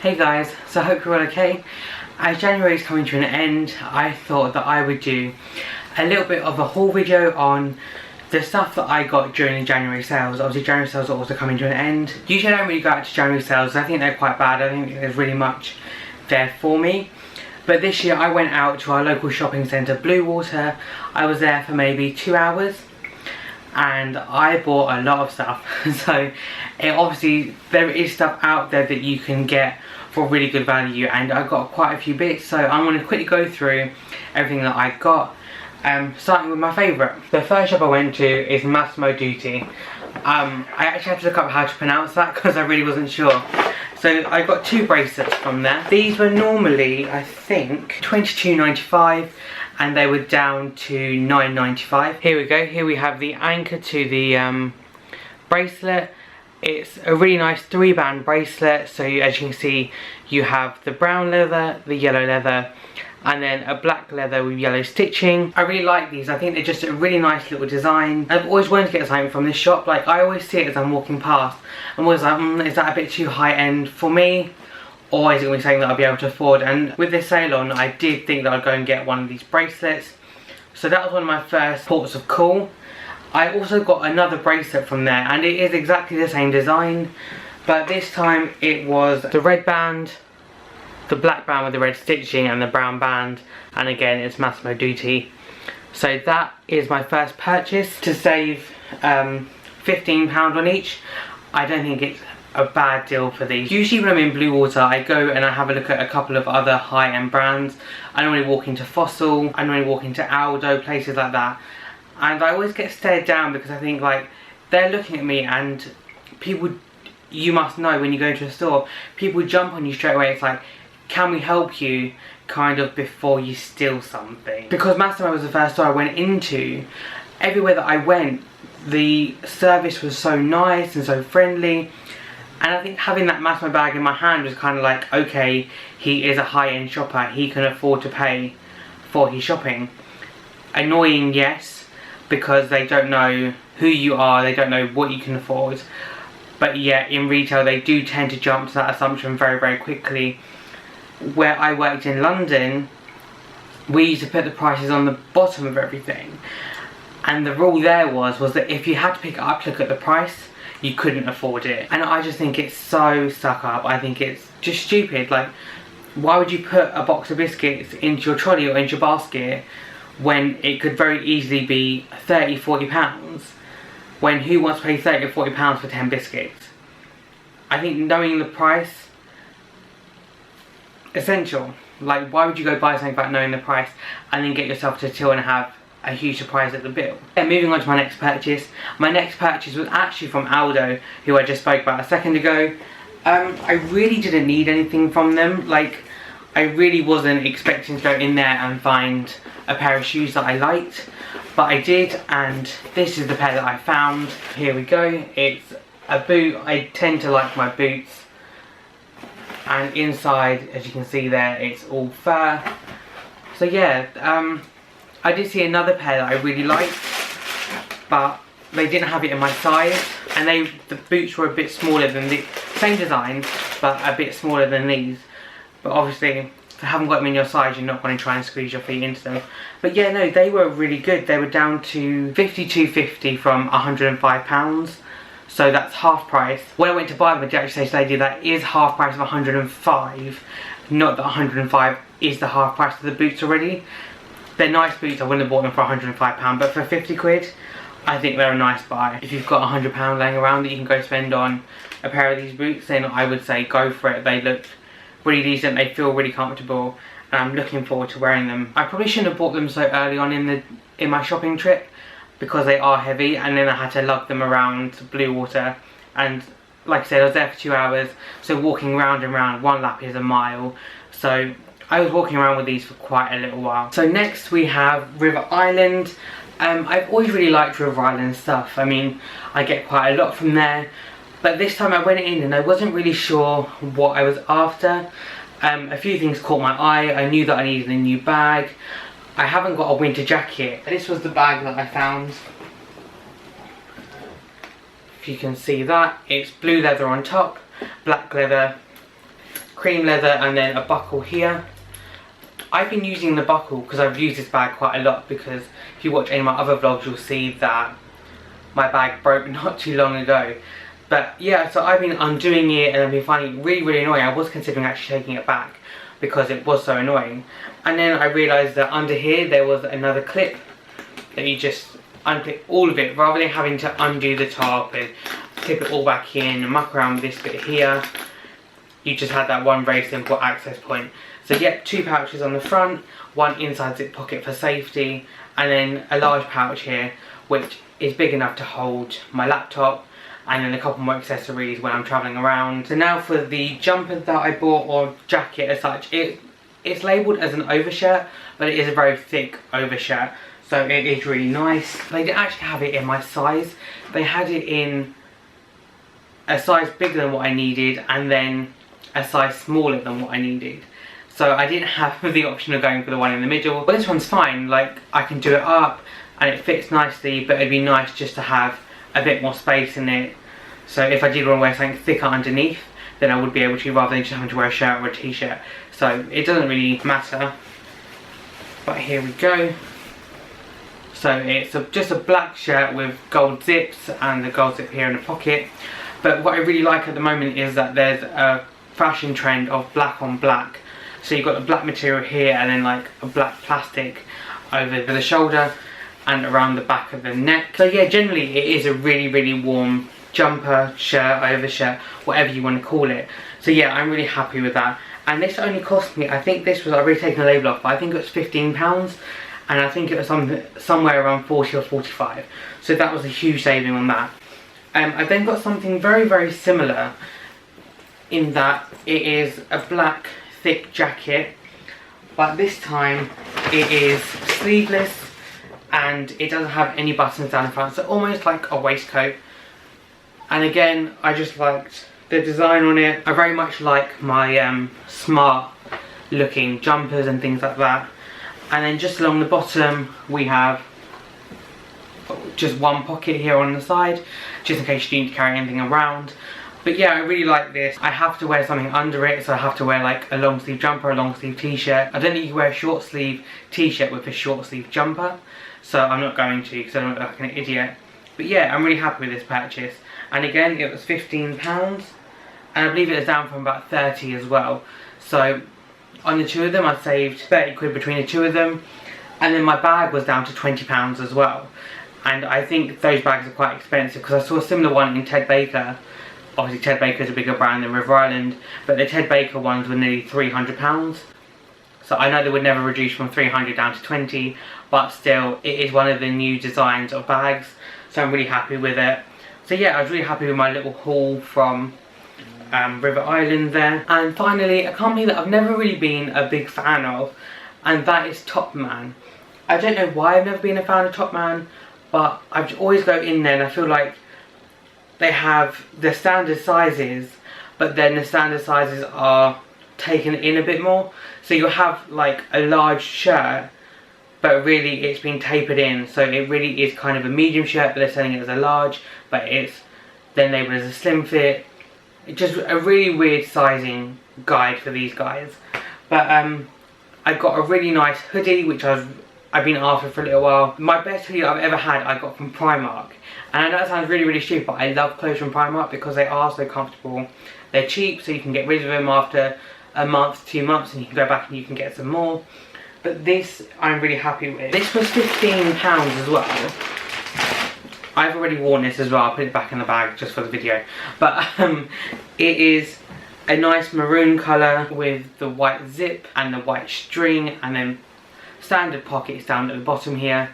Hey guys, so I hope you're all okay. As January is coming to an end, I thought that I would do a little bit of a haul video on the stuff that I got during the January sales. Obviously January sales are also coming to an end. Usually I don't really go out to January sales. I think they're quite bad. I think there's really much there for me. But this year I went out to our local shopping centre, Bluewater. I was there for maybe 2 hours and I bought a lot of stuff. So obviously there is stuff out there that you can get for really good value, and I got quite a few bits, so I'm going to quickly go through everything that I got, starting with my favourite. The first shop I went to is Massimo Dutti. I actually had to look up how to pronounce that because I really wasn't sure. So I got 2 bracelets from there. These were normally, I think, $22.95 and they were down to $9.95. Here we go, here we have the anchor to the bracelet. It's a really nice 3-band bracelet, so as you can see you have the brown leather, the yellow leather, and then a black leather with yellow stitching. I really like these. I think they're just a really nice little design. I've always wanted to get something from this shop. Like, I always see it as I'm walking past. I'm always like, is that a bit too high end for me? Or is it going to be something that I'll be able to afford? And with this sale on, I did think that I'd go and get one of these bracelets. So that was one of my first ports of call. I also got another bracelet from there, and it is exactly the same design, but this time it was the red band, the black band with the red stitching, and the brown band, and again it's Massimo Dutti. So that is my first purchase. To save £15 on each, I don't think it's a bad deal for these. Usually when I'm in Bluewater, I go and I have a look at a couple of other high-end brands. I normally walk into Fossil, I normally walk into Aldo, places like that. And I always get stared down because I think, like, they're looking at me, and people, you must know when you go into a store, people jump on you straight away. It's like, can we help you, kind of before you steal something. Because Massimo was the first store I went into, everywhere that I went, the service was so nice and so friendly. And I think having that Massimo bag in my hand was kind of like, okay, he is a high-end shopper, he can afford to pay for his shopping. Annoying, yes, because they don't know who you are, they don't know what you can afford. But yeah, in retail they do tend to jump to that assumption very, very quickly. Where I worked in London, we used to put the prices on the bottom of everything. And the rule there was that if you had to pick it up to look at the price, you couldn't afford it. And I just think it's so stuck up. I think it's just stupid. Like, why would you put a box of biscuits into your trolley or into your basket when it could very easily be £30–40, when who wants to pay £30 or £40 for 10 biscuits? I think knowing the price, essential. Like, why would you go buy something without knowing the price and then get yourself to the till and have a huge surprise at the bill? Yeah, moving on to my next purchase. My next purchase was actually from Aldo, who I just spoke about a second ago. I really didn't need anything from them. Like, I really wasn't expecting to go in there and find a pair of shoes that I liked, but I did, and this is the pair that I found. Here we go. It's a boot. I tend to like my boots, and inside, as you can see there, it's all fur. So yeah, I did see another pair that I really liked, but they didn't have it in my size, and the boots were a bit smaller than the same design, but a bit smaller than these. But obviously, if you haven't got them in your size, you're not going to try and squeeze your feet into them. But yeah, no, they were really good. They were down to $52.50 from £105. So that's half price. When I went to buy them, I did actually say to the lady that is half price of $105. Not that $105 is the half price of the boots already. They're nice boots. I wouldn't have bought them for £105. But for 50 quid, I think they're a nice buy. If you've got £100 laying around that you can go spend on a pair of these boots, then I would say go for it. They look really decent, they feel really comfortable, and I'm looking forward to wearing them. I probably shouldn't have bought them so early on in my shopping trip, because they are heavy, and then I had to lug them around Bluewater, and like I said, I was there for 2 hours, so walking round and round, 1 lap is a mile, so I was walking around with these for quite a little while. So next we have River Island. I've always really liked River Island stuff. I mean, I get quite a lot from there. But this time I went in and I wasn't really sure what I was after. A few things caught my eye. I knew that I needed a new bag. I haven't got a winter jacket. This was the bag that I found. If you can see that, it's blue leather on top, black leather, cream leather and then a buckle here. I've been using the buckle because I've used this bag quite a lot, because if you watch any of my other vlogs you'll see that my bag broke not too long ago. But yeah, so I've been undoing it and I've been finding it really annoying. I was considering actually taking it back because it was so annoying. And then I realised that under here there was another clip that you just unclip all of it, rather than having to undo the top and clip it all back in and muck around with this bit here. You just had that one very simple access point. So yeah, 2 pouches on the front, 1 inside zip pocket for safety, and then a large pouch here which is big enough to hold my laptop, and then a couple more accessories when I'm travelling around. So now for the jumper that I bought, or jacket as such, it's labelled as an overshirt, but it is a very thick overshirt, so it is really nice. They didn't actually have it in my size, they had it in a size bigger than what I needed and then a size smaller than what I needed. So I didn't have the option of going for the one in the middle. But this one's fine, like I can do it up and it fits nicely, but it'd be nice just to have a bit more space in it. So if I did want to wear something thicker underneath, then I would be able to, rather than just having to wear a shirt or a t-shirt. So it doesn't really matter. But here we go. So it's just a black shirt with gold zips and the gold zip here in the pocket. But what I really like at the moment is that there's a fashion trend of black on black. So you've got the black material here and then like a black plastic over the shoulder and around the back of the neck. So yeah, generally it is a really warm jumper, shirt, overshirt, whatever you want to call it. So yeah, I'm really happy with that. And this only cost me, I think this was, I've already taken the label off, but I think it was £15. And I think it was somewhere around 40 or 45. So that was a huge saving on that. I then got something very similar, in that it is a black thick jacket, but this time it is sleeveless and it doesn't have any buttons down the front, so almost like a waistcoat. And again, I just liked the design on it. I very much like my smart looking jumpers and things like that. And then just along the bottom we have just 1 pocket here on the side, just in case you need to carry anything around. But yeah, I really like this. I have to wear something under it, so I have to wear like a long sleeve jumper, a long sleeve t-shirt. I don't think you can wear a short sleeve t-shirt with a short sleeve jumper, so I'm not going to, because I don't look like an idiot. But yeah, I'm really happy with this purchase. And again, it was £15, and I believe it was down from about 30 as well. So on the 2 of them I saved 30 quid between the 2 of them, and then my bag was down to £20 as well. And I think those bags are quite expensive, because I saw a similar one in Ted Baker. Obviously Ted Baker is a bigger brand than River Island, but the Ted Baker ones were nearly £300. So I know they would never reduce from 300 down to 20, but still it is one of the new designs of bags, so I'm really happy with it. So yeah, I was really happy with my little haul from River Island there. And finally, a company that I've never really been a big fan of, and that is Topman. I don't know why I've never been a fan of Topman, but I always go in there and I feel like they have the standard sizes, but then the standard sizes are taken in a bit more. So you'll have like a large shirt, but really it's been tapered in, so it really is kind of a medium shirt, but they're selling it as a large, but it's then labelled as a slim fit. It's just a really weird sizing guide for these guys. But I got a really nice hoodie, which I've been after for a little while. My best hoodie I've ever had I got from Primark. And I know that sounds really stupid, but I love clothes from Primark because they are so comfortable. They're cheap, so you can get rid of them after a month, 2 months, and you can go back and you can get some more. But this I'm really happy with. This was £15 as well. I've already worn this as well, I'll put it back in the bag just for the video. But it is a nice maroon colour with the white zip and the white string, and then standard pockets down at the bottom here.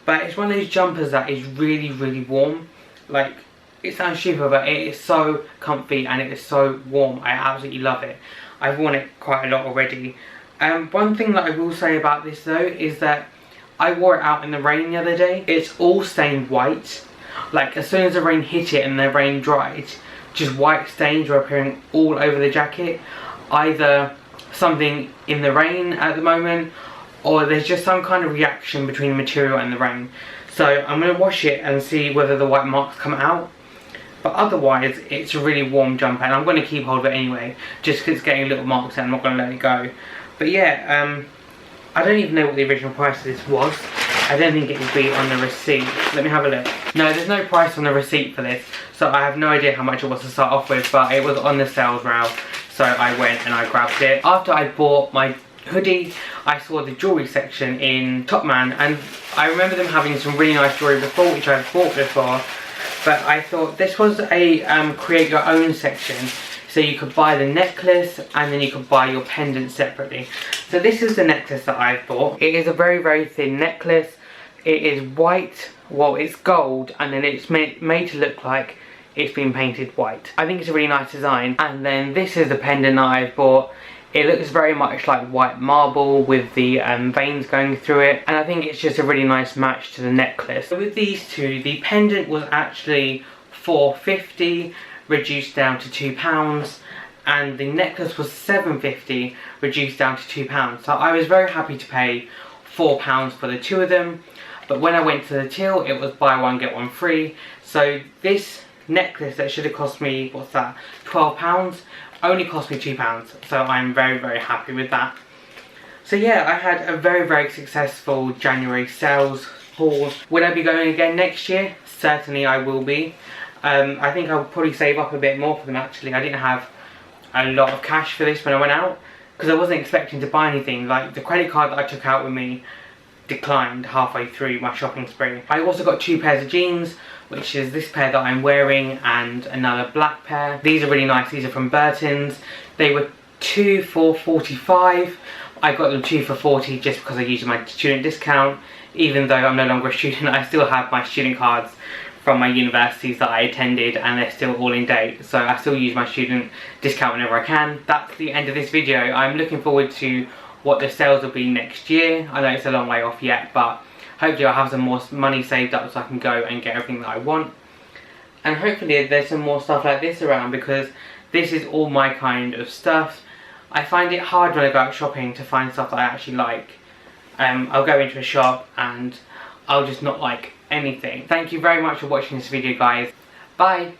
But it's one of those jumpers that is really warm. Like, it sounds stupid, but it is so comfy and it is so warm. I absolutely love it. I've worn it quite a lot already. One thing that I will say about this though is that I wore it out in the rain the other day. It's all stained white. Like, as soon as the rain hit it and the rain dried, just white stains were appearing all over the jacket. Either something in the rain at the moment, or there's just some kind of reaction between the material and the rain. So I'm going to wash it and see whether the white marks come out. But otherwise, it's a really warm jumper, and I'm going to keep hold of it anyway, just because it's getting little marks and I'm not going to let it go. But yeah, I don't even know what the original price of this was. I don't think it would be on the receipt. Let me have a look. No, there's no price on the receipt for this, so I have no idea how much it was to start off with, but it was on the sales rail, so I went and I grabbed it. After I bought my hoodie, I saw the jewellery section in Topman, and I remember them having some really nice jewellery before, which I've bought before, but I thought this was a create your own section, so you could buy the necklace and then you could buy your pendant separately. So this is the necklace that I've bought. It is a very, very thin necklace. It is white, well it's gold, and then it's made to look like it's been painted white. I think it's a really nice design. And then this is the pendant that I've bought. It looks very much like white marble with the veins going through it, and I think it's just a really nice match to the necklace. So with these two, the pendant was actually £4.50, reduced down to £2, and the necklace was £7.50, reduced down to £2. So I was very happy to pay £4 for the two of them, but when I went to the till, it was buy one get one free. So this necklace that should have cost me, what's that, £12, only cost me £2, so I'm very, very happy with that. So yeah, I had a very, very successful January sales haul. Will I be going again next year? Certainly I will be. I think I'll probably save up a bit more for them actually. I didn't have a lot of cash for this when I went out, because I wasn't expecting to buy anything. Like the credit card that I took out with me declined halfway through my shopping spree. I also got 2 pairs of jeans, which is this pair that I'm wearing and another black pair. These are really nice. These are from Burton's. They were 2 for £45. I got them 2 for £40 just because I used my student discount. Even though I'm no longer a student, I still have my student cards from my universities that I attended, and they're still all in date, so I still use my student discount whenever I can. That's the end of this video. I'm looking forward to what the sales will be next year. I know it's a long way off yet, but hopefully I'll have some more money saved up so I can go and get everything that I want. And hopefully there's some more stuff like this around, because this is all my kind of stuff. I find it hard when I go out shopping to find stuff that I actually like. I'll go into a shop and I'll just not like anything. Thank you very much for watching this video, guys. Bye!